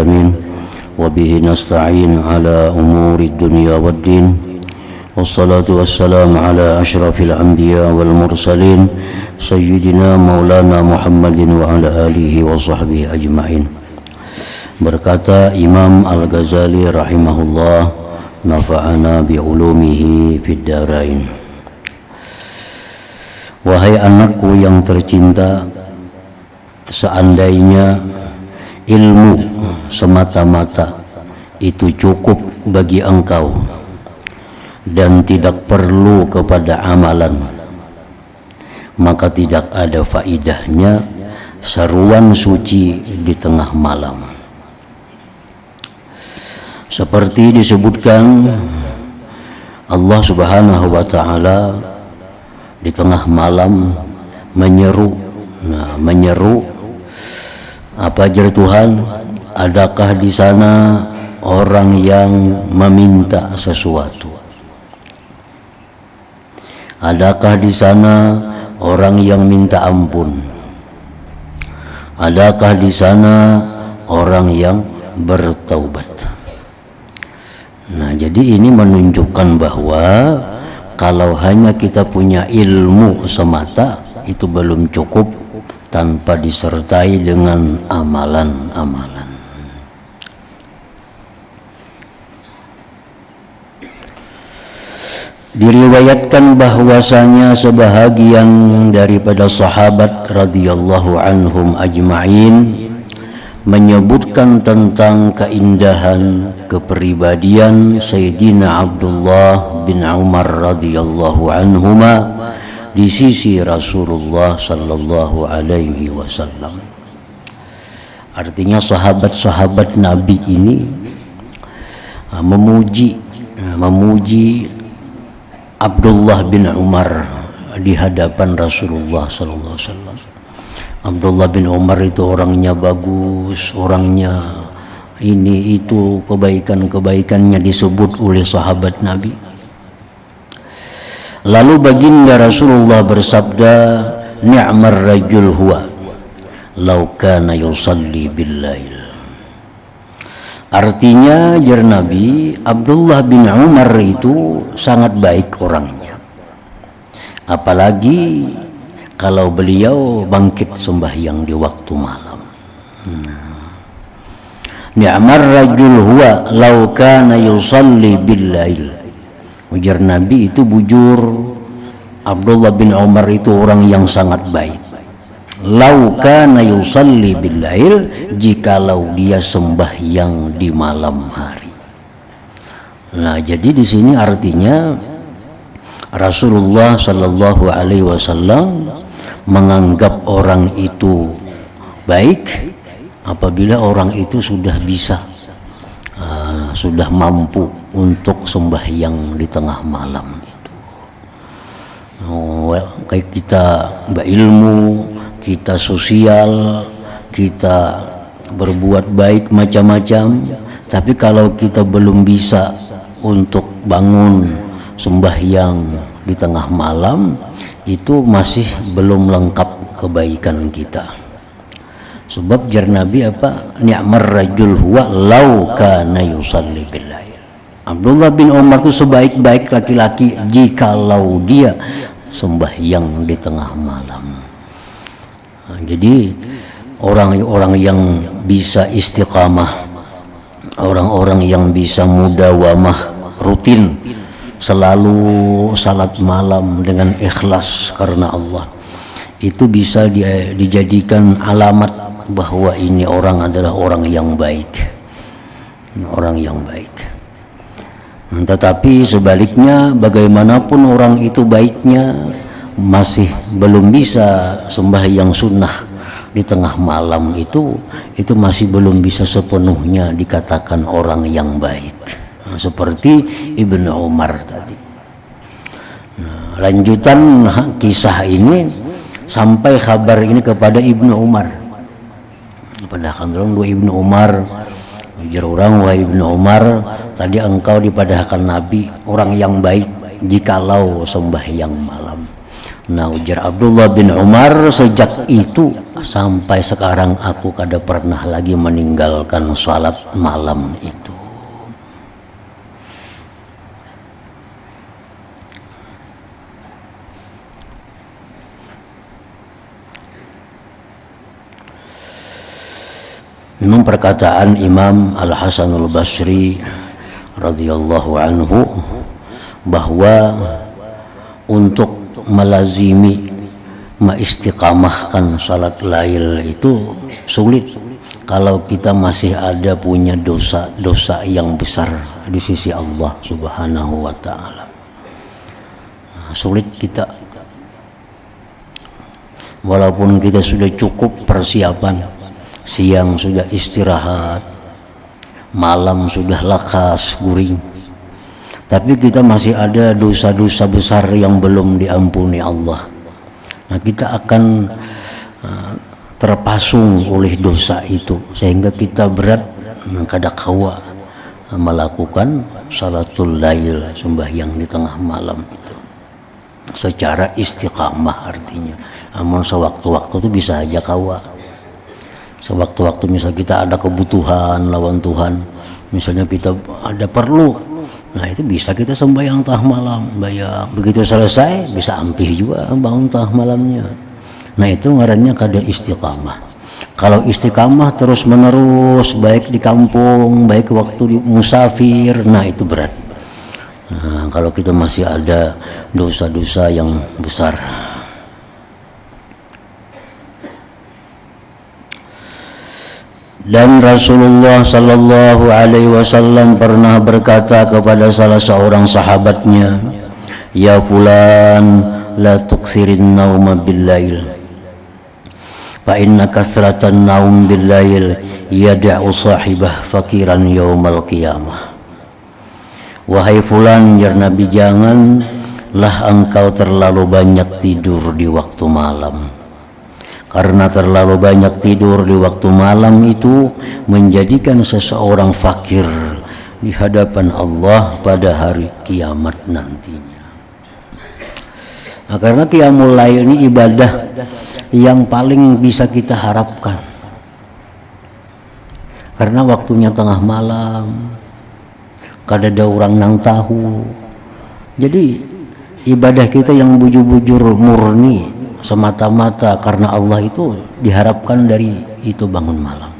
العالمين وبه نستعين على أمور الدنيا والدين والصلاة والسلام على أشرف الأنبياء والمرسلين سيدنا مولانا محمد وعلى آله وصحبه أجمعين. Berkata Imam Al-Ghazali rahimahullah, nafa'ana bi'ulumihi fid darain. Wahai anakku yang tercinta, seandainya ilmu semata-mata itu cukup bagi engkau dan tidak perlu kepada amalan, maka tidak ada faidahnya seruan suci di tengah malam. Seperti disebutkan Allah Subhanahu wa taala di tengah malam menyeru. Menyeru apa ajar Tuhan? Adakah di sana orang yang meminta sesuatu? Adakah di sana orang yang minta ampun? Adakah di sana orang yang bertaubat? Nah, jadi ini menunjukkan bahwa kalau hanya kita punya ilmu semata itu belum cukup tanpa disertai dengan amalan-amalan. Diriwayatkan bahwasanya sebahagian daripada sahabat radhiyallahu anhum ajma'in menyebutkan tentang keindahan kepribadian Sayyidina Abdullah bin Umar radhiyallahu anhuma di sisi Rasulullah sallallahu alaihi wasallam. Artinya sahabat-sahabat Nabi ini memuji Abdullah bin Umar di hadapan Rasulullah sallallahu alaihi wasallam. Abdullah bin Umar itu orangnya bagus, orangnya ini itu, kebaikan-kebaikannya disebut oleh sahabat Nabi. Lalu baginda Rasulullah bersabda, ni'mar rajul huwa law kana yusalli bil lail. Artinya jar Nabi, Abdullah bin Umar itu sangat baik orangnya. Apalagi kalau beliau bangkit sembahyang di waktu malam. Ni'mar rajul huwa law kana yusalli bil lail. Ujar Nabi itu bujur, Abdullah bin Umar itu orang yang sangat baik. Law kana yusalli bil lail, jikalau dia sembahyang di malam hari. Nah, jadi di sini artinya Rasulullah sallallahu alaihi wasallam menganggap orang itu baik apabila orang itu sudah bisa sudah mampu untuk sembahyang di tengah malam itu. Kayak kita berilmu, kita sosial, kita berbuat baik macam-macam, tapi kalau kita belum bisa untuk bangun sembahyang di tengah malam, itu masih belum lengkap kebaikan kita. Sebab jar Nabi apa? Ni'mar rajul huwa law kana yusalli bil lail. Abdullah bin Umar itu sebaik-baik laki-laki jikalau dia sembahyang di tengah malam. Nah, jadi orang-orang yang bisa istiqamah, orang-orang yang bisa mudawamah, rutin selalu salat malam dengan ikhlas karena Allah, itu bisa dijadikan alamat bahwa ini orang adalah orang yang baik, orang yang baik. Tetapi sebaliknya, bagaimanapun orang itu baiknya, masih belum bisa sembahyang sunnah di tengah malam, itu masih belum bisa sepenuhnya dikatakan orang yang baik. Seperti Ibnu Umar tadi. Nah, lanjutan kisah ini sampai kabar ini kepada Ibnu Umar. Padahal dua Ibnu Umar, ujar orang, wahai Ibnu Umar, tadi engkau dipadahkan Nabi orang yang baik jikalau sembahyang malam. Nah, ujar Abdullah bin Umar, sejak itu sampai sekarang aku kada pernah lagi meninggalkan salat malam itu. Memang perkataan Imam Al-Hasanul Basri radhiyallahu anhu bahwa untuk melazimi mengistiqamahkan salat lail itu sulit kalau kita masih ada punya dosa-dosa yang besar di sisi Allah Subhanahu wa taala. Sulit kita, walaupun kita sudah cukup persiapan, siang sudah istirahat, malam sudah lakas guring, tapi kita masih ada dosa-dosa besar yang belum diampuni Allah. Nah, kita akan terpasung oleh dosa itu sehingga kita berat kada kawa melakukan salatul lail, sembahyang di tengah malam itu secara istiqamah. Artinya amun sewaktu-waktu itu bisa aja kawa. Sewaktu-waktu misal kita ada kebutuhan lawan Tuhan, misalnya kita ada perlu, nah itu bisa kita sembahyang tengah malam, begitu selesai bisa ampih juga bangun tengah malamnya. Nah itu ngarannya kada istiqamah. Kalau istiqamah terus menerus, baik di kampung, baik waktu di musafir, nah itu berat. Nah, kalau kita masih ada dosa-dosa yang besar. Dan Rasulullah sallallahu alaihi wasallam pernah berkata kepada salah seorang sahabatnya, "Ya fulan, la tuksirin nauma bil-lail. Fa inna kasratan naum bil-lail yad'u sahibah fakiran yaumal qiyamah." Wahai fulan, ya Nabi, janganlah engkau terlalu banyak tidur di waktu malam. Karena terlalu banyak tidur di waktu malam itu menjadikan seseorang fakir di hadapan Allah pada hari kiamat nantinya. Nah, karena qiyamul lail ini ibadah yang paling bisa kita harapkan. Karena waktunya tengah malam, kada ada orang nang tahu. Jadi ibadah kita yang bujur-bujur murni semata-mata karena Allah itu diharapkan dari itu bangun malam.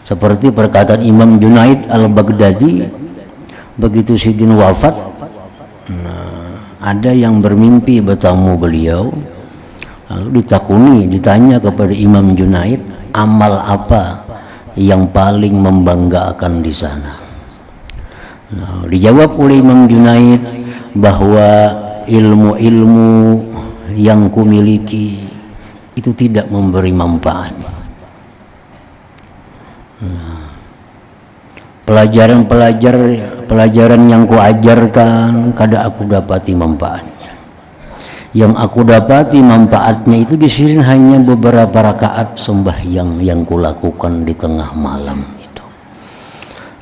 Seperti perkataan Imam Junaid Al-Baghdadi, begitu Sidin wafat, ada yang bermimpi bertemu beliau, lalu ditanya kepada Imam Junaid, amal apa yang paling membanggakan di sana? Nah, dijawab oleh Imam Junaid bahwa ilmu-ilmu yang kumiliki itu tidak memberi manfaat. Pelajaran yang kuajarkan kada aku dapati manfaatnya. Yang aku dapati manfaatnya itu disirin hanya beberapa rakaat sembahyang yang kulakukan di tengah malam itu.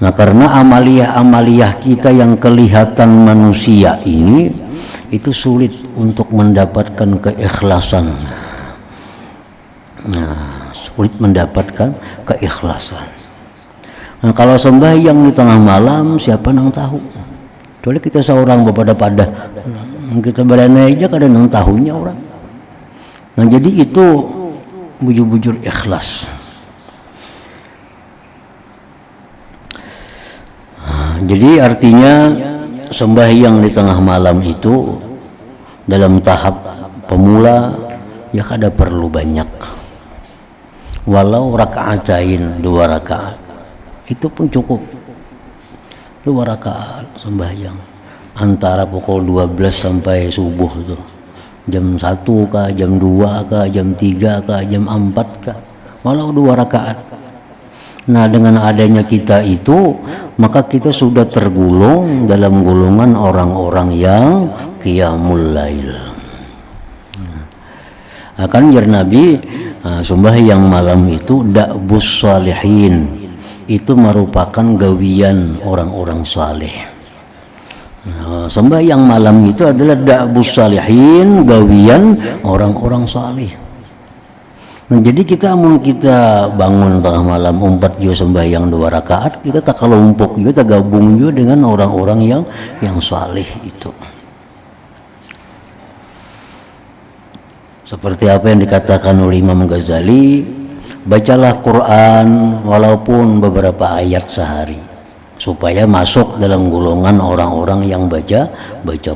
Nah, karena amaliyah kita yang kelihatan manusia ini itu sulit untuk mendapatkan keikhlasan. Nah, sulit mendapatkan keikhlasan. Nah, kalau sembahyang di tengah malam siapa nang tahu? Kecuali kita seorang pada kita berani aja kada nang tahunya orang. Nah, jadi itu bujur-bujur ikhlas. Nah, jadi artinya sembahyang di tengah malam itu dalam tahap pemula ya kada perlu banyak, walau rakaatain 2 rakaat itu pun cukup. 2 rakaat sembahyang antara pukul 12 sampai subuh itu, jam 1 kah, jam 2 kah, jam 3 kah, jam 4 kah, walau 2 rakaat. Nah, dengan adanya kita itu, maka kita sudah tergolong dalam golongan orang-orang yang qiyamul lail. Akan jar Nabi, sembahyang malam itu da'bus salihin, itu merupakan gawian orang-orang saleh. Sembahyang malam itu adalah da'bus salihin, gawian orang-orang salih. Nah, jadi kita bangun tengah malam umpat juga sembahyang 2 rakaat, kita tak kelompok juga, tak gabung juga dengan orang-orang yang salih itu. Seperti apa yang dikatakan oleh Imam Ghazali, bacalah Quran walaupun beberapa ayat sehari, supaya masuk dalam golongan orang-orang yang baca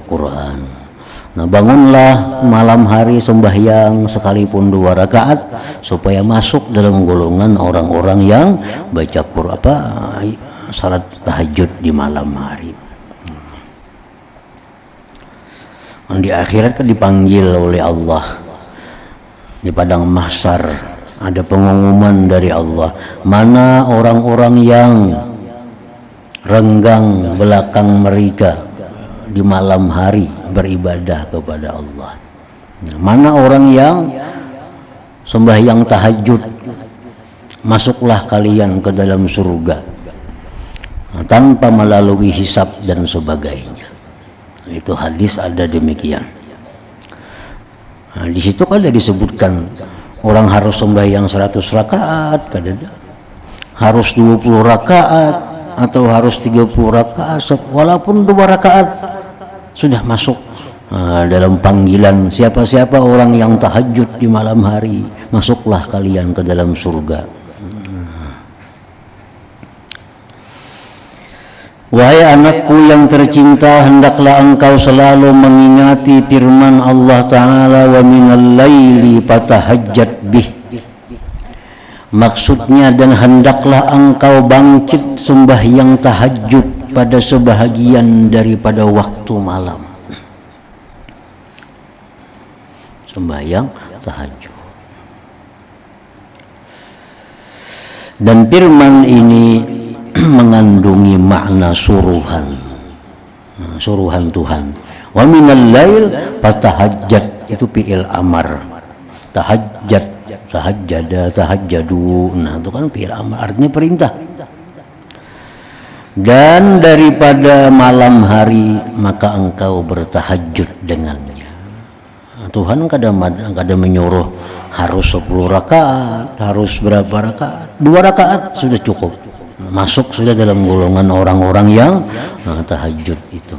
Quran. Nah, bangunlah malam hari sembahyang sekalipun 2 rakaat, supaya masuk dalam golongan orang-orang yang baca Quran, salat tahajud di malam hari. Di akhirat kan dipanggil oleh Allah di padang mahsyar, ada pengumuman dari Allah, mana orang-orang yang renggang belakang mereka di malam hari beribadah kepada Allah. Mana orang yang sembahyang tahajud, masuklah kalian ke dalam surga tanpa melalui hisab dan sebagainya. Itu hadis ada demikian. Nah, di situ kan ada disebutkan orang harus sembahyang 100 rakaat, harus 20 rakaat atau harus 30 rakaat, walaupun 2 rakaat sudah masuk dalam panggilan siapa-siapa orang yang tahajud di malam hari, masuklah kalian ke dalam surga. Wahai anakku yang tercinta, hendaklah engkau selalu mengingati firman Allah Ta'ala, wa minal laili fatahajjat bih. Maksudnya, dan hendaklah engkau bangkit sembahyang tahajud pada sebahagian daripada waktu malam. Sembahyang tahajud. Dan firman ini mengandungi makna suruhan Tuhan. Wa minal lail fatahajjat, itu fi'il amar. Tahajjat, tahajjada, tahajjadu, nah itu kan fi'il amar, artinya perintah. Dan daripada malam hari maka engkau bertahajud dengannya. Tuhan kadang menyuruh harus 10 rakaat, harus berapa rakaat, 2 rakaat sudah cukup, masuk sudah dalam golongan orang-orang yang tahajud itu.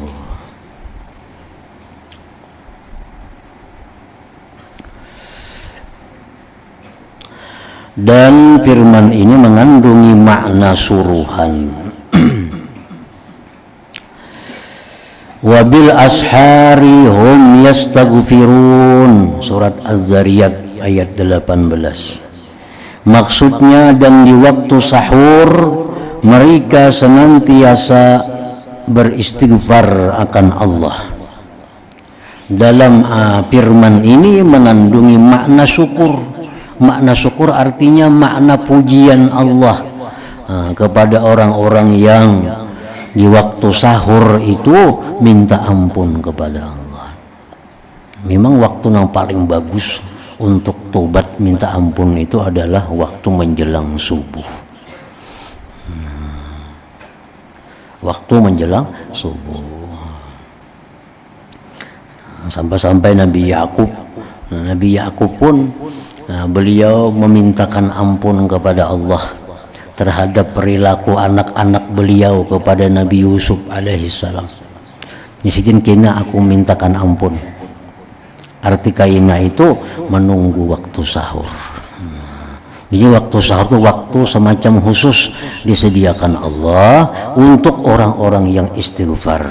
Dan firman ini mengandungi makna suruhan. Wabil ashari hum yastaghfirun, surat Az-Zariyat ayat 18. Maksudnya, dan di waktu sahur mereka senantiasa beristighfar akan Allah. Dalam firman ini mengandungi makna syukur. Makna syukur artinya makna pujian Allah kepada orang-orang yang di waktu sahur itu minta ampun kepada Allah. Memang waktu yang paling bagus untuk tobat minta ampun itu adalah waktu menjelang subuh. Waktu menjelang subuh. Sampai-sampai Nabi Yakub pun beliau memintakan ampun kepada Allah terhadap perilaku anak-anak beliau kepada Nabi Yusuf alaihissalam. Nyisitin kena aku mintakan ampun. Arti kaina itu menunggu waktu sahur. Jadi waktu sahur itu waktu semacam khusus disediakan Allah untuk orang-orang yang istighfar.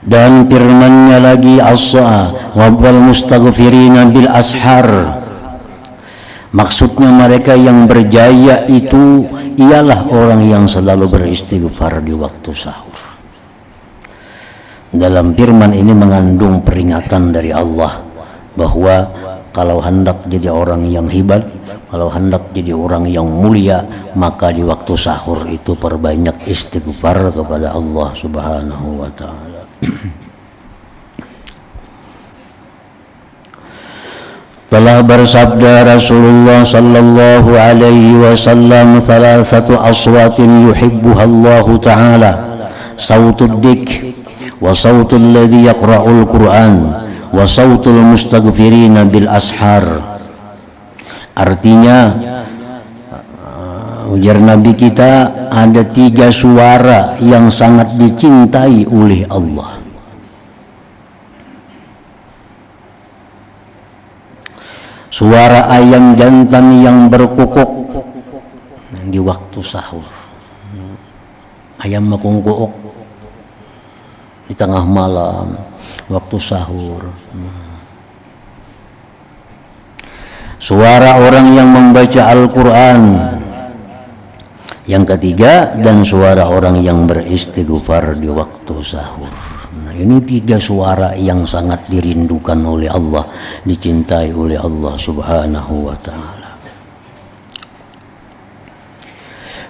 Dan firman-Nya lagi, wal mustaghfirina bil ashar. Maksudnya mereka yang berjaya itu ialah orang yang selalu beristighfar di waktu sahur. Dalam firman ini mengandung peringatan dari Allah bahwa kalau hendak jadi orang yang hebat, kalau hendak jadi orang yang mulia, maka di waktu sahur itu perbanyak istighfar kepada Allah Subhanahu wa ta'ala. Telah bersabda Rasulullah sallallahu alaihi wasallam, "Thalathatu aswatin yuhibbuha Allah Ta'ala, sautud dik, wa sautul ladzi yaqra'ul Qur'an, wa sautul mustaghfirina bil ashar." Artinya, ujar Nabi kita, ada 3 suara yang sangat dicintai oleh Allah. Suara ayam jantan yang berkukuk di waktu sahur. Ayam mengkukuk di tengah malam waktu sahur. Suara orang yang membaca Al-Quran. Yang ketiga, dan suara orang yang beristighfar di waktu sahur. Nah, ini 3 suara yang sangat dirindukan oleh Allah, dicintai oleh Allah Subhanahu wa Ta'ala.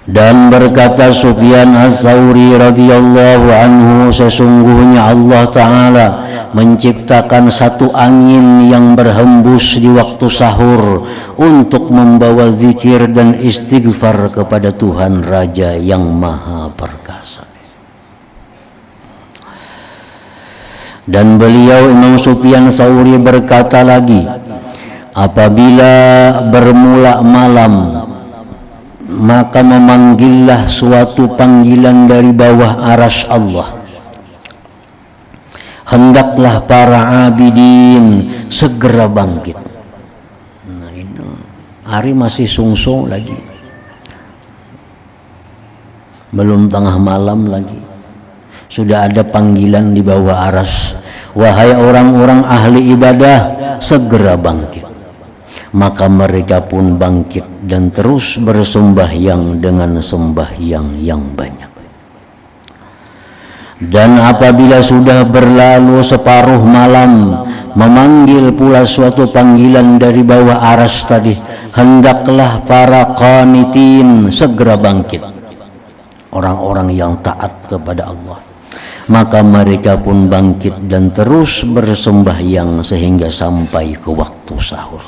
Dan berkata Sufyan Ats-Tsauri radhiyallahu anhu, sesungguhnya Allah Ta'ala menciptakan satu angin yang berhembus di waktu sahur untuk membawa zikir dan istighfar kepada Tuhan Raja yang Maha Perkasa. Dan beliau Imam Sufyan Ats-Tsauri berkata lagi, apabila bermula malam, maka memanggillah suatu panggilan dari bawah arasy Allah. Hendaklah para abidin segera bangkit. Nah, ini hari masih sungsung lagi, belum tengah malam lagi, sudah ada panggilan di bawah arasy. Wahai orang-orang ahli ibadah, segera bangkit. Maka mereka pun bangkit dan terus bersembahyang dengan sembahyang yang banyak. Dan apabila sudah berlalu separuh malam, memanggil pula suatu panggilan dari bawah arasy tadi, hendaklah para qanitin segera bangkit, orang-orang yang taat kepada Allah. Maka mereka pun bangkit dan terus bersembahyang sehingga sampai ke waktu sahur.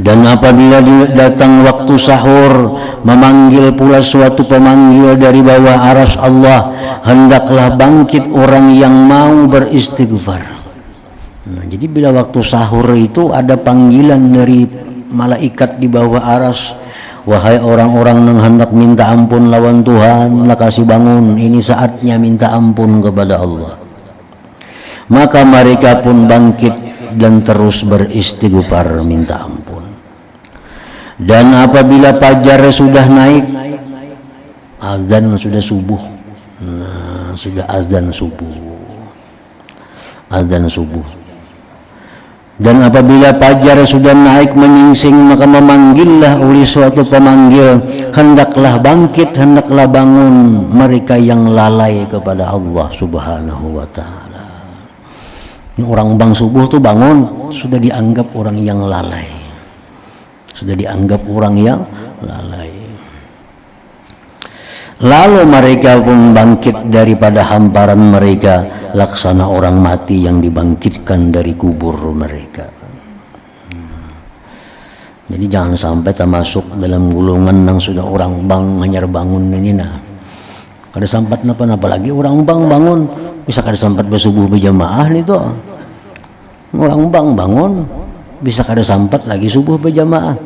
Dan apabila datang waktu sahur, memanggil pula suatu pemanggil dari bawah arasy Allah, hendaklah bangkit orang yang mau beristighfar. Nah, jadi bila waktu sahur itu ada panggilan dari malaikat di bawah arasy, wahai orang-orang yang hendak minta ampun lawan Tuhan, lah kasih bangun, ini saatnya minta ampun kepada Allah. Maka mereka pun bangkit dan terus beristighfar minta ampun. Dan apabila fajar sudah naik, azan sudah subuh. Nah, sudah azan subuh. Azan subuh. Dan apabila fajar sudah naik menyingsing, maka memanggillah oleh suatu pemanggil, hendaklah bangkit, hendaklah bangun mereka yang lalai kepada Allah Subhanahu wa Ta'ala. Orang bang subuh tuh bangun, sudah dianggap orang yang lalai, sudah dianggap orang yang lalai. Lalu mereka pun bangkit daripada hamparan mereka, laksana orang mati yang dibangkitkan dari kubur mereka. Jadi jangan sampai termasuk dalam golongan yang sudah orang bang hanyar bangun ini. Nah, kada sampat napa-napa lagi orang bang bangun, bisa kada sampat bersubuh berjamaah nih tuh. Orang bang bangun, bisa kada sampat lagi subuh berjamaah.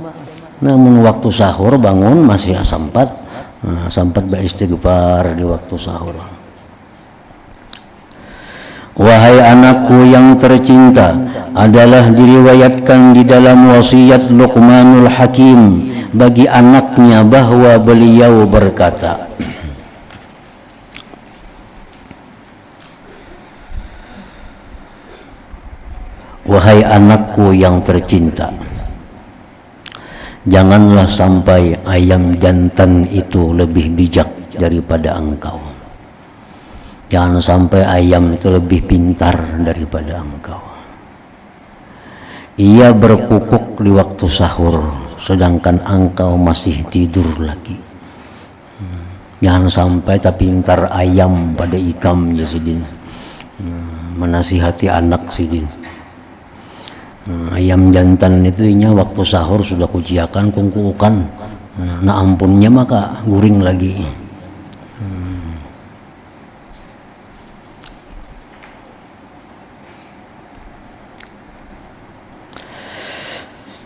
Namun waktu sahur bangun masih sampat, sampat beristighfar di waktu sahur. Wahai anakku yang tercinta, adalah diriwayatkan di dalam wasiat Luqmanul Hakim bagi anaknya bahwa beliau berkata, wahai anakku yang tercinta, janganlah sampai ayam jantan itu lebih bijak daripada engkau. Jangan sampai ayam itu lebih pintar daripada engkau. Ia berkukuk di waktu sahur, sedangkan engkau masih tidur lagi. Jangan sampai tak pintar ayam pada ikam ya sidin. Menasihati anak sidin. Ayam jantan itu waktu sahur sudah kuciakan kungkukan. Nah ampunnya maka guring lagi.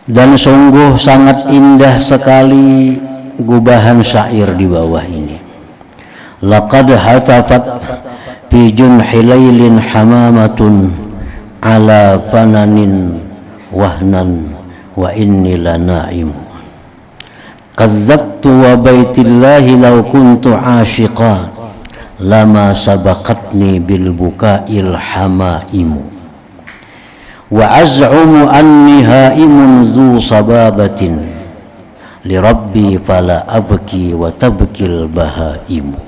Dan sungguh sangat indah sekali gubahan syair di bawah ini. Laqad hatafat fi junhi lailin hamamatun ala fananin wahnan wa inni lanaimu. Kazzabtu wa baitillahi law kuntu ashiqa lama sabaqatni bil bukail hamaimu. Wa az'umu anni haimun zu sababatin li rabbi fala abki wa tabkil bahaimu.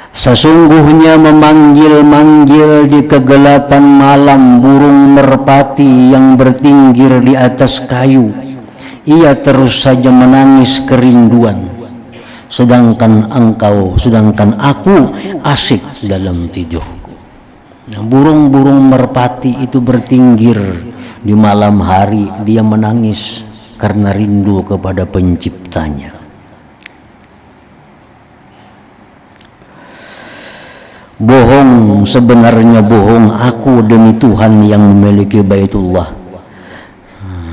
Sesungguhnya memanggil-manggil di kegelapan malam burung merpati yang bertinggir di atas kayu. Ia terus saja menangis kerinduan, sedangkan aku asik dalam tidurku. Nah, burung-burung merpati itu bertinggir di malam hari, dia menangis karena rindu kepada penciptanya. Bohong, sebenarnya bohong aku demi Tuhan yang memiliki Baitullah.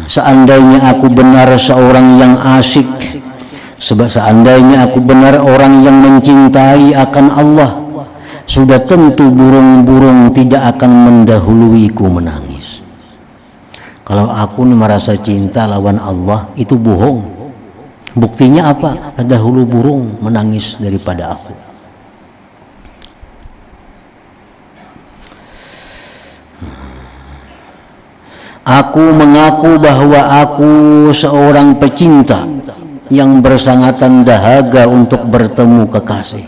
Seandainya aku benar seorang yang asyik, seandainya aku benar orang yang mencintai akan Allah, sudah tentu burung-burung tidak akan mendahuluiku menangis. Kalau aku merasa cinta lawan Allah, itu bohong. Buktinya apa? Dahulu burung menangis daripada aku. Aku mengaku bahwa aku seorang pecinta yang bersangatan dahaga untuk bertemu kekasih.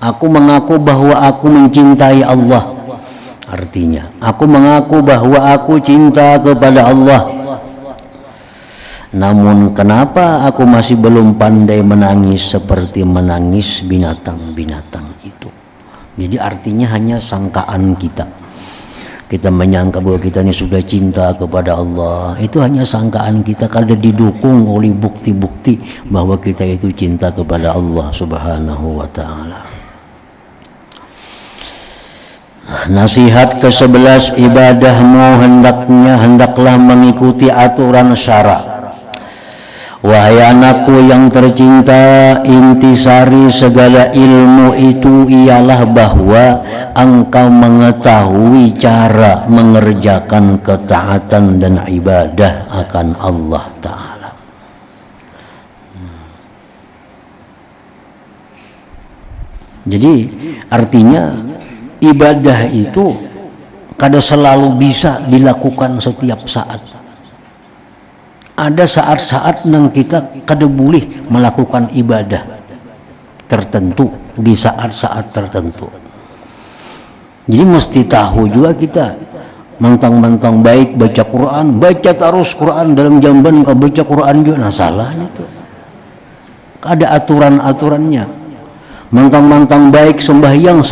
Aku mengaku bahwa aku mencintai Allah. Artinya, aku mengaku bahwa aku cinta kepada Allah. Namun kenapa aku masih belum pandai menangis seperti menangis binatang-binatang itu? Jadi artinya hanya sangkaan kita. Kita menyangka bahwa kita ini sudah cinta kepada Allah. Itu hanya sangkaan kita kalau didukung oleh bukti-bukti bahwa kita itu cinta kepada Allah Subhanahu wa ta'ala. Nasihat ke-11, ibadahmu hendaklah mengikuti aturan syara. Wahai anakku yang tercinta, intisari segala ilmu itu ialah bahwa engkau mengetahui cara mengerjakan ketaatan dan ibadah akan Allah Ta'ala. Jadi artinya ibadah itu kada selalu bisa dilakukan setiap saat. Ada saat-saat yang kita kada boleh melakukan ibadah tertentu di saat-saat tertentu. Jadi mesti tahu juga kita mentang-mentang baik baca Quran, baca terus Quran dalam jamban kau baca Quran juga, nah salahnya itu. Ada aturan-aturannya. Mentang-mentang baik sembahyang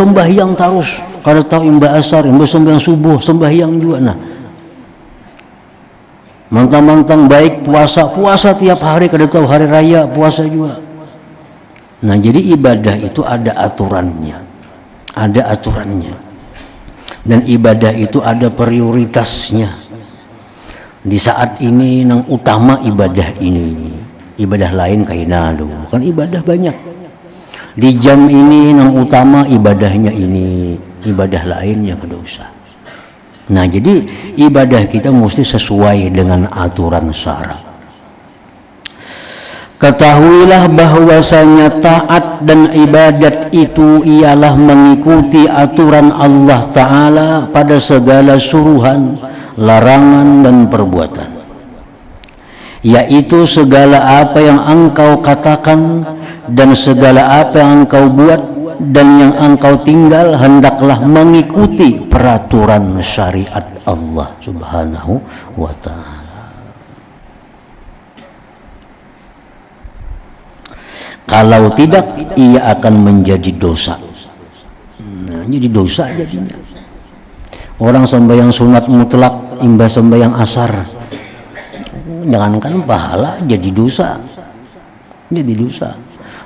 terus. Kada tahu imbah asar, imbah sembahyang subuh, sembahyang juga nah. Mentang-mentang baik puasa tiap hari, kada tahu hari raya puasa juga. Nah, jadi ibadah itu ada aturannya. Dan ibadah itu ada prioritasnya. Di saat ini yang utama ibadah ini. Ibadah lain kaina bukan ibadah banyak. Di jam ini yang utama ibadahnya ini, ibadah lainnya kada usah. Nah, jadi ibadah kita mesti sesuai dengan aturan syara. Ketahuilah bahwasanya taat dan ibadat itu ialah mengikuti aturan Allah Ta'ala pada segala suruhan, larangan dan perbuatan. Yaitu segala apa yang engkau katakan dan segala apa yang engkau buat dan yang engkau tinggal hendaklah mengikuti peraturan syariat Allah Subhanahu wa ta'ala. Kalau tidak, ia akan menjadi dosa. Nah, jadi dosa jadinya. Orang sembahyang sunat mutlak imbas sembahyang asar, jangankan pahala jadi dosa. Jadi dosa.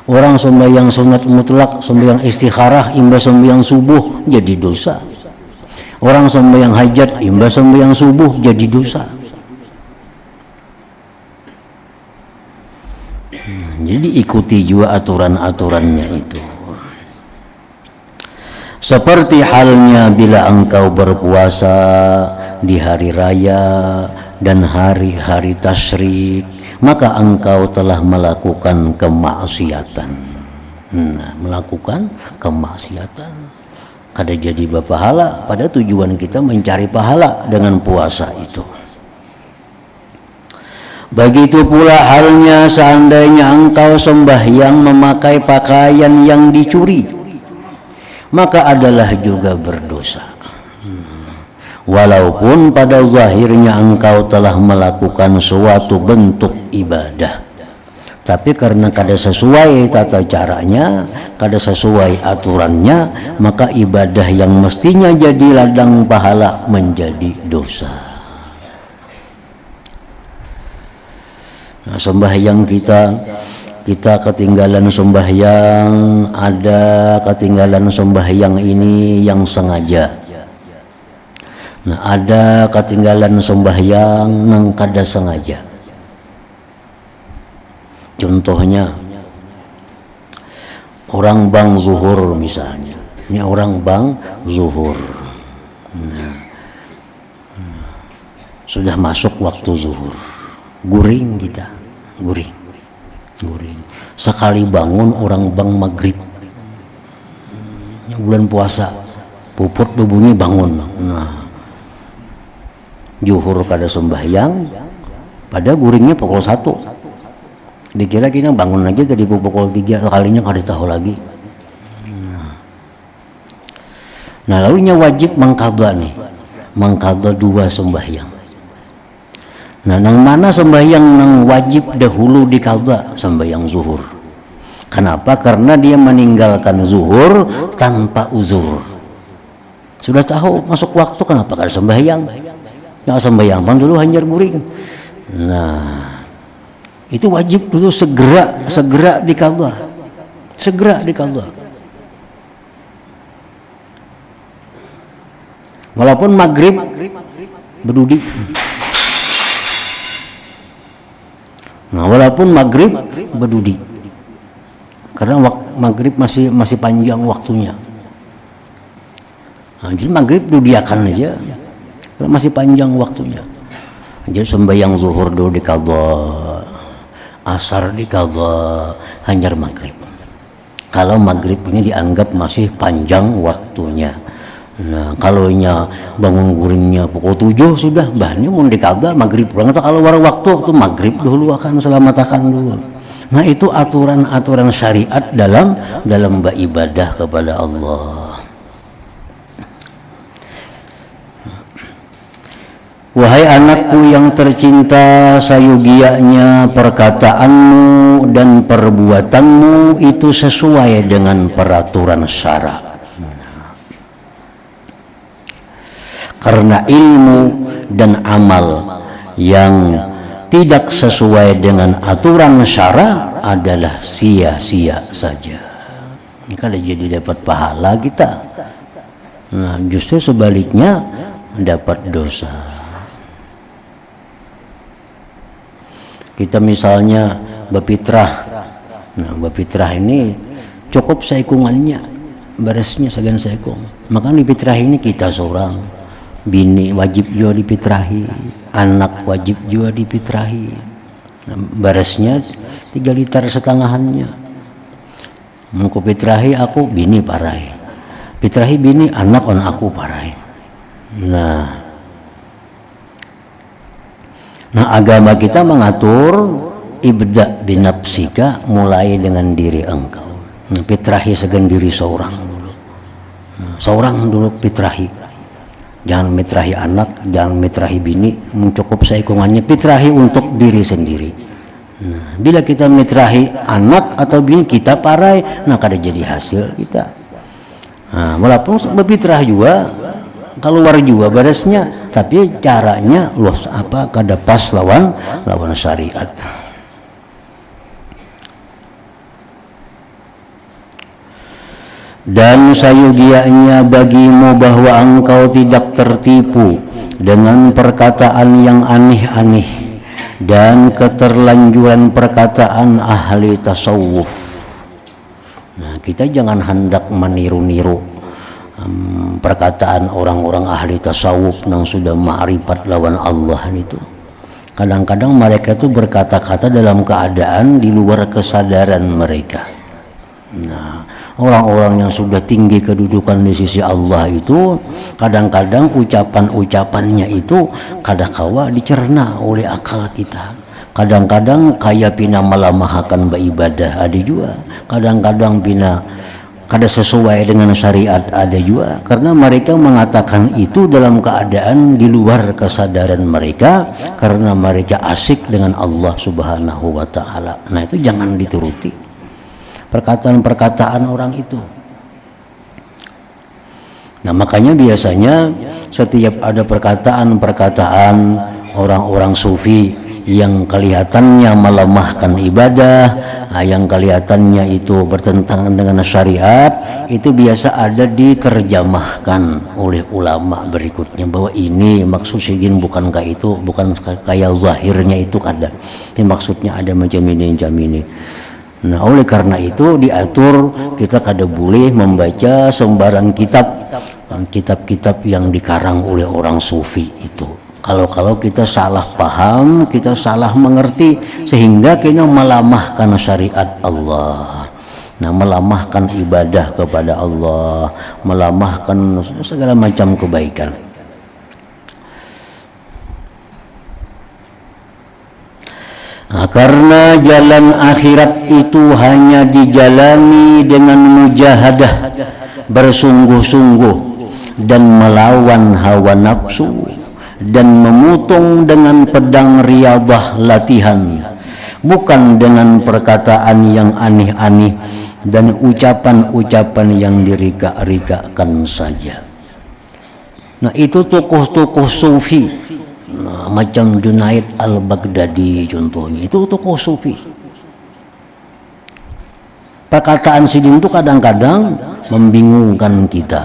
Orang sembahyang sunat mutlak, sembahyang istikharah imbas sembahyang subuh jadi dosa. Orang sembahyang hajat imbas sembahyang subuh jadi dosa. Jadi ikuti juga aturan-aturannya itu. Seperti halnya bila engkau berpuasa di hari raya dan hari-hari tasyrik, maka engkau telah melakukan kemaksiatan. Melakukan kemaksiatan. Kada jadi berpahala, pada tujuan kita mencari pahala dengan puasa itu. Begitu pula halnya seandainya engkau sembahyang memakai pakaian yang dicuri, maka adalah juga berdosa. Walaupun pada zahirnya engkau telah melakukan suatu bentuk ibadah, tapi karena kada sesuai tata caranya, kada sesuai aturannya, maka ibadah yang mestinya jadi ladang pahala menjadi dosa. Nah, sembahyang kita ketinggalan sembahyang, ada ketinggalan sembahyang ini yang sengaja. Nah, ada ketinggalan sembahyang nang kada sengaja. Contohnya orang bang zuhur misalnya. Ini orang bang zuhur. Nah, sudah masuk waktu zuhur. Guring kita, guring. Sekali bangun orang bang maghrib. Bulan puasa, puput berbunyi bangun. Nah, zuhur kada sembahyang, pada guringnya pukul 1. Dikira kita bangun lagi tadi pukul 3, kalinya kada tahu lagi. Nah, lalunya wajib mengqadha nih, mengqadha 2 sembahyang. Nah, nang mana sembahyang nang wajib dahulu diqadha? Sembahyang zuhur. Kenapa? Karena dia meninggalkan zuhur tanpa uzur. Sudah tahu masuk waktu, kenapa kada sembahyang? Yang sembahyang bang dulu hanyar guring. Nah, itu wajib dulu segera diqadha. Segera diqadha. Walaupun maghrib berdudi. Nah, walaupun maghrib berdudi. Karena maghrib masih panjang waktunya. Nah, jadi maghrib didiakan aja. Karena masih panjang waktunya. Jadi sembahyang zuhur dulu diqadha, asar diqadha, hanyar maghrib. Kalau maghrib ini dianggap masih panjang waktunya. Nah, kalau bangun guringnya pukul 7 sudah, bahannya mau diqadha maghrib pulang. Atau kalau war waktu itu maghrib dulu akan selamatakan dulu. Nah, itu aturan-aturan syariat dalam beribadah kepada Allah. Wahai anakku yang tercinta, sayugianya perkataanmu dan perbuatanmu itu sesuai dengan peraturan syara. Karena ilmu dan amal yang tidak sesuai dengan aturan syara adalah sia-sia saja. Ini kalau jadi dapat pahala kita, nah justru sebaliknya dapat dosa. Kita misalnya berfitrah, nah berfitrah ini cukup saikungannya, beresnya segan saikung. Maka di fitrah ini kita seorang, bini wajib juga difitrahi, anak wajib juga difitrahi. Nah, beresnya 3 liter setengahannya. Mengku fitrahi aku bini parai, fitrahi bini anak on aku parai. Nah, agama kita mengatur ibda binafsika, mulai dengan diri engkau. Nah, fitrahi segan diri seorang dulu. Nah, seorang dulu fitrahi. Jangan mitrahi anak, jangan mitrahi bini, mencukup saikungannya fitrahi untuk diri sendiri. Nah, bila kita mitrahi anak atau bini kita parai, nah kada jadi hasil kita. Nah, walaupun berfitrah juga keluar juga beresnya, tapi caranya kada pas lawan syariat. Dan sayugianya bagimu bahwa engkau tidak tertipu dengan perkataan yang aneh-aneh dan keterlanjuran perkataan ahli tasawuf. Nah, kita jangan hendak meniru-niru perkataan orang-orang ahli tasawuf yang sudah ma'rifat lawan Allah itu. Kadang-kadang mereka itu berkata-kata dalam keadaan di luar kesadaran mereka. Nah, orang-orang yang sudah tinggi kedudukan di sisi Allah itu kadang-kadang ucapan-ucapannya itu kadangkala dicerna oleh akal kita. Kadang-kadang kaya pina melamahkan beribadah ada juga. Kadang-kadang pina kada sesuai dengan syariat ada juga, karena mereka mengatakan itu dalam keadaan di luar kesadaran mereka karena mereka asik dengan Allah Subhanahu wa taala. Nah, itu jangan dituruti perkataan-perkataan orang itu. Nah, makanya biasanya setiap ada perkataan-perkataan orang-orang sufi yang kelihatannya melemahkan ibadah, yang kelihatannya itu bertentangan dengan syariat, itu biasa ada diterjemahkan oleh ulama berikutnya bahwa ini maksud sidin bukan kayak itu, bukan kayak zahirnya itu ada. Ini maksudnya ada macam ini. Nah, oleh karena itu diatur kita kada boleh membaca sembarang kitab-kitab yang dikarang oleh orang sufi itu. Kalau kita salah paham, kita salah mengerti sehingga kita melamahkan syariat Allah. Nah, melamahkan ibadah kepada Allah, melamahkan segala macam kebaikan. Nah, karena jalan akhirat itu hanya dijalani dengan mujahadah, bersungguh-sungguh dan melawan hawa nafsu, dan memutung dengan pedang riyadhah latihan, bukan dengan perkataan yang aneh-aneh dan ucapan-ucapan yang dirika-rikakan saja. Nah, itu tokoh-tokoh sufi. Nah, macam Junaid al-Baghdadi contohnya, itu tokoh sufi. Perkataan sidin itu kadang-kadang membingungkan kita.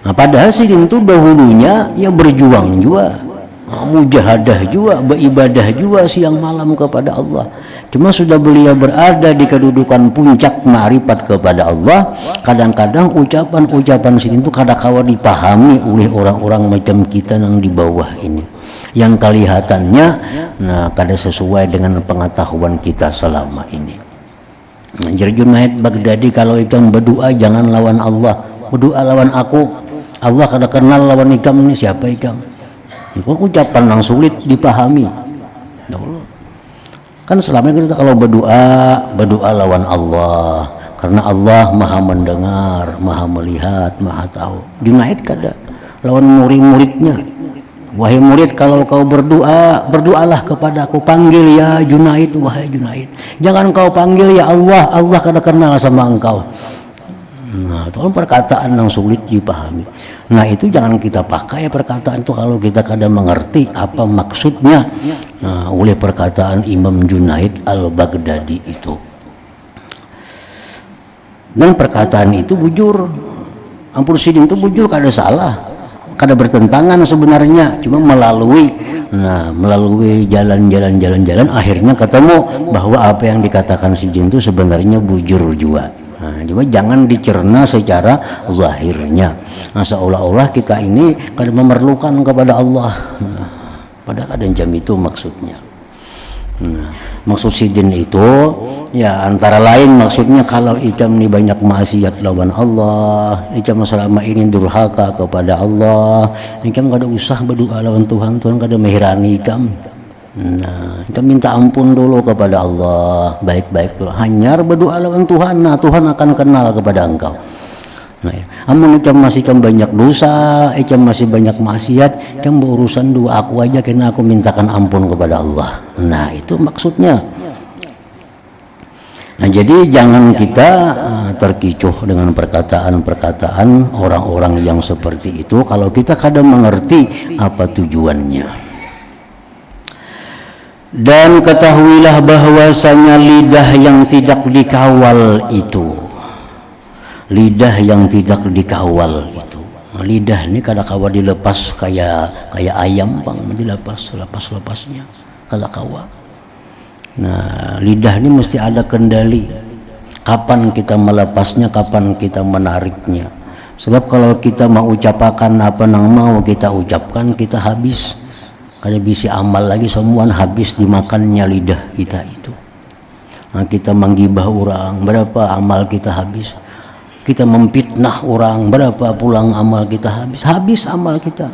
Nah, padahal sidin itu dahulunya ya berjuang juga, mujahadah juga, beribadah juga siang malam kepada Allah. Cuma sudah beliau berada di kedudukan puncak ma'rifat kepada Allah, kadang-kadang ucapan-ucapan sidin itu kadang-kadang dipahami oleh orang-orang macam kita yang di bawah ini, yang kelihatannya kada sesuai dengan pengetahuan kita selama ini. Nah, jadi Junaid Baghdadi kalau ikam berdoa jangan lawan Allah, berdoa lawan aku. Allah kada kenal lawan ikam ini siapa ikam. Itu ucapan yang sulit dipahami. Kan selama ini kita kalau berdoa lawan Allah, karena Allah maha mendengar, maha melihat, maha tahu. Junaid kada lawan murid-muridnya. Wahai murid, kalau kau berdoa, berdoalah kepada aku, panggil ya Junaid, wahai Junaid. Jangan kau panggil ya Allah, Allah kada kenal sama engkau. Nah, itu kan perkataan yang sulit dipahami. Nah, itu jangan kita pakai perkataan itu kalau kita kadang mengerti apa maksudnya. Nah, oleh perkataan Imam Junaid al-Baghdadi itu. Dan perkataan itu bujur. Ampun sidin itu bujur, kada salah, kada bertentangan sebenarnya, cuma melalui jalan-jalan akhirnya ketemu bahwa apa yang dikatakan sidin itu sebenarnya bujur juga. Nah, cuma jangan dicerna secara zahirnya. Nah, seolah-olah kita ini kadang memerlukan kepada Allah. Nah, pada kadang jam itu maksudnya. Nah, maksud sidin itu ya antara lain maksudnya kalau ikam ini banyak maksiat lawan Allah, ikam selama ini durhaka kepada Allah, ikam kada usah berdoa lawan Tuhan, Tuhan kada menghirani ikam. Nah, kita minta ampun dulu kepada Allah, baik-baik dulu. Hanyar berdoa lawan Tuhan, nah Tuhan akan kenal kepada engkau. Nah, ya. Amun ikam masih banyak dosa, ikam masih banyak maksiat, ikam berurusan dua aku aja, karena aku mintakan ampun kepada Allah. Nah, itu maksudnya. Nah, jadi jangan kita terkecoh dengan perkataan-perkataan orang-orang yang seperti itu kalau kita kadang mengerti apa tujuannya. Dan ketahuilah bahwasanya lidah yang tidak dikawal itu, lidah yang tidak dikawal itu, lidah ini kadang-kadang dilepas kayak ayam bang, dilepas-lepasnya kadang-kadang. Nah, lidah ini mesti ada kendali. Kapan kita melepasnya, kapan kita menariknya. Sebab kalau kita mau ucapkan apa yang mau kita ucapkan, kita habis. Kayak bisi amal lagi semua habis dimakannya lidah kita itu. Nah, kita menggibah orang, berapa amal kita habis. Kita memfitnah orang, berapa pulang amal kita habis. Habis amal kita.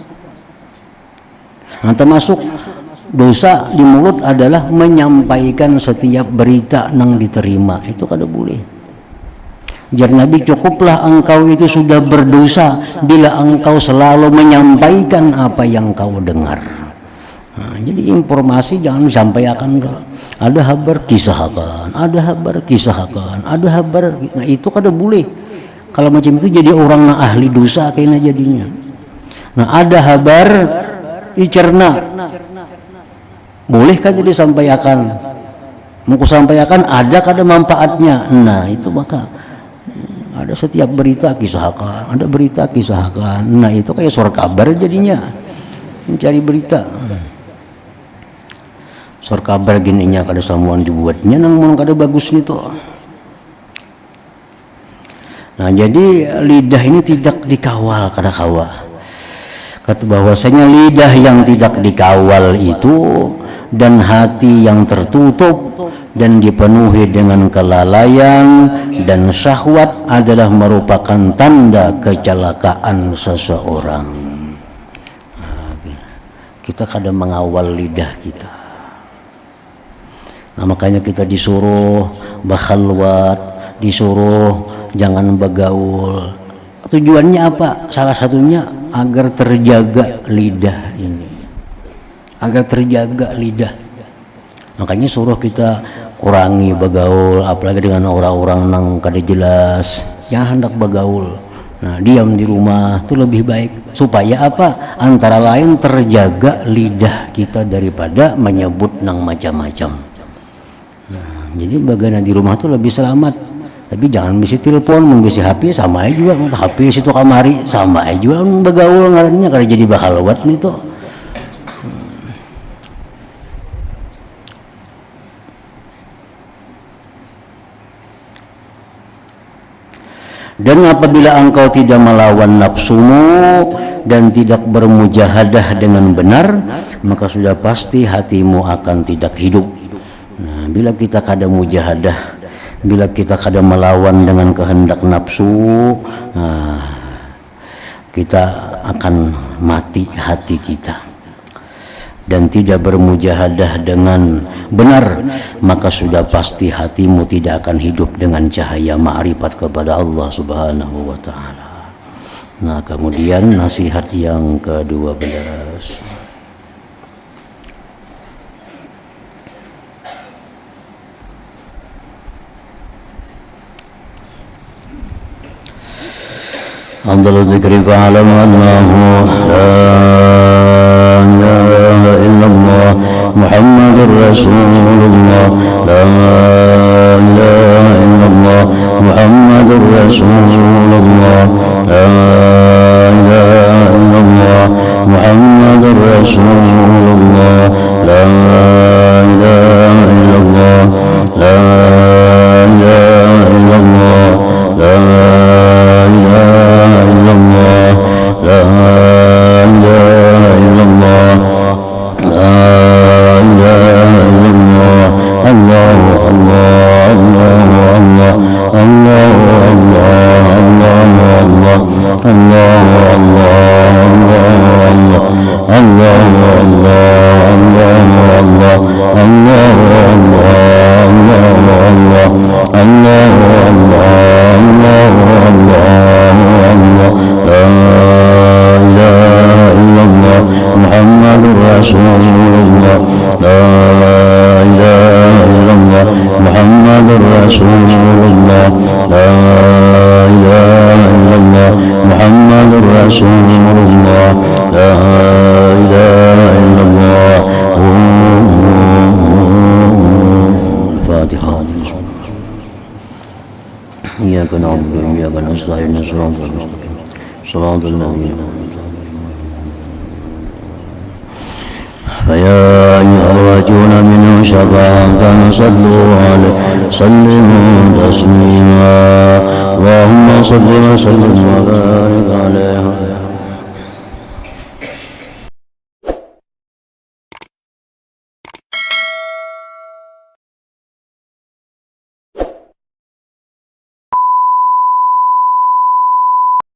Nah, termasuk dosa di mulut adalah menyampaikan setiap berita yang diterima. Itu kada boleh. Jar Nabi, cukuplah engkau itu sudah berdosa bila engkau selalu menyampaikan apa yang kau dengar. Nah, jadi informasi jangan disampaikan. Ada kabar kisahkan, ada kabar kisahkan, ada kabar. Nah, itu kada boleh. Kalau macam itu jadi orang ahli dosa kayaknya jadinya. Nah, ada kabar dicerna. Boleh kan jadi sampaikan, mau kusampaikan ada kada manfaatnya. Nah, itu maka ada setiap berita kisahkan, ada berita kisahkan. Nah, itu kayak suara kabar jadinya, mencari berita. Suara kabar gininya kada samuan dibuatnya, namun kada bagus itu. Nah, jadi lidah ini tidak dikawal kada kawa. Kata bahwasanya lidah yang tidak dikawal itu dan hati yang tertutup dan dipenuhi dengan kelalaian dan syahwat adalah merupakan tanda kecelakaan seseorang. Nah, kita kadang mengawal lidah kita. Nah, makanya kita disuruh bakhalwat, disuruh jangan bergaul. Tujuannya apa? Salah satunya agar terjaga lidah ini, agar terjaga lidah. Makanya suruh kita kurangi bergaul, apalagi dengan orang-orang yang kada jelas. Jangan hendak bergaul. Nah, diam di rumah itu lebih baik. Supaya apa? Antara lain terjaga lidah kita daripada menyebut nang macam-macam. Nah, jadi bagaimana di rumah itu lebih selamat. Tapi jangan bisi telepon, membisi HP sama aja juga. HP situ kamari sama aja juga bergaul ngarannya kada jadi bakhalwat itu. Dan apabila engkau tidak melawan nafsumu dan tidak bermujahadah dengan benar, maka sudah pasti hatimu akan tidak hidup. Nah, bila kita kada mujahadah, bila kita kada melawan dengan kehendak nafsu, nah, kita akan mati hati kita. Dan tidak bermujahadah dengan benar, maka sudah pasti hatimu tidak akan hidup dengan cahaya ma'rifat kepada Allah Subhanahu wa ta'ala. Nah, kemudian nasihat yang ke-12. Afdhalu dzikri fa'lam annahu la ilaha illallah Muhammadur Rasulullah, la ilaha illallah Muhammadur Rasulullah, la ilaha illallah Muhammadur Rasulullah, la ilaha illallah, la ilaha illallah, la ilaha illallah, la ilaha illallah, la ilaha illallah, Allah Allah Allah Allah Allah Allah Allah Rasulullah, la ilaha illallah Muhammadur Rasulullah, la محمد رسول الله لا إله إلا الله الفاتحة إياك نعبد وإياك نستعين صراط الذين فيا أيها الراجون منه شفاعة صلوا عليه سلموا تسليما اللهم صل وسلم وبارك عليه